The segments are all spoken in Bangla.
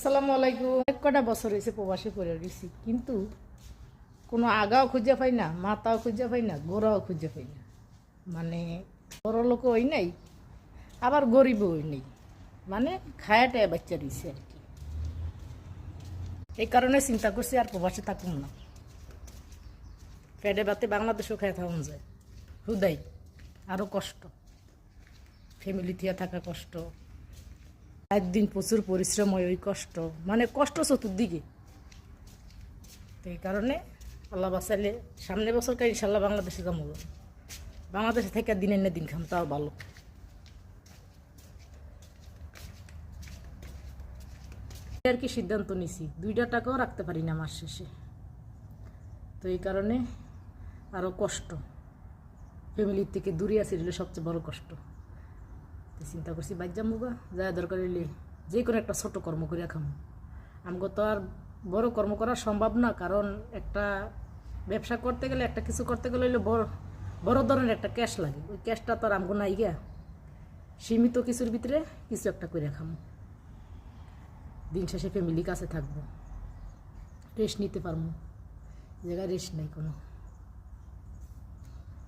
আসসালামু আলাইকুম। অনেক কটা বছর হয়েছে প্রবাসী করে গেছি, কিন্তু কোনো আগাও খুঁজে পাই না, মাথাও খুঁজে পাই না, গোড়াও খুঁজে পাই না। মানে বড় লোকও ওই নাই, আবার গরিবও ওই নেই, মানে খায়াটায় বাচ্চা দিয়েছে আর কি। এই কারণে চিন্তা করছি আর প্রবাসী থাকুন না, পেটে বাতে বাংলাদেশও খায় থাকুন যায় হুদাই। আরও কষ্ট, ফ্যামিলি থিয়া থাকা কষ্ট, একদিন প্রচুর পরিশ্রম হয়, ওই কষ্ট, মানে কষ্ট চতুর্দিকে। তো এই কারণে আল্লাহ বাঁচাইলে সামনে বছরকার ইনশাল্লাহ বাংলাদেশে যাবো। বাংলাদেশে থেকে দিনের না দিন খাম, তাও ভালো। আর কি সিদ্ধান্ত নিছি, 2টা টাকাও রাখতে পারি না মাস শেষে। তো এই কারণে আরও কষ্ট, ফ্যামিলির থেকে দূরে আসি, এটা সবচেয়ে বড় কষ্ট। তো চিন্তা করছি বাইর যাবো, যা দরকার হইলে যে কোনো একটা ছোট কর্ম করে খাম। আমাকে তো আর বড় কর্ম করা সম্ভব না, কারণ একটা ব্যবসা করতে গেলে, একটা কিছু করতে গেলে হইলে বড় বড় ধরনের একটা ক্যাশ লাগে। ওই ক্যাশটা তো আর আমগো নাই গিয়া, সীমিত কিছুর ভিতরে কিছু একটা করে খাম। দিন শেষে ফ্যামিলির কাছে থাকবো, রেস্ট নিতে পারবো। জায়গায় রেস্ট নাই কোনো।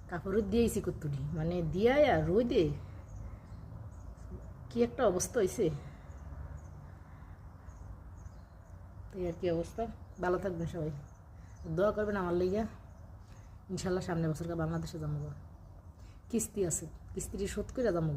কাপড় দিয়েছি কতুরি, মানে দিয়ায় আর রোদে কি একটা অবস্থা হয়েছে। এই আর কি অবস্থা। ভালো থাকবেন সবাই, দোয়া করবেন আমার লাইগা। ইনশাল্লাহ সামনে বছরকে বাংলাদেশে যাবো, কিস্তি আছে, কিস্তিটি শোধ করে যাবো।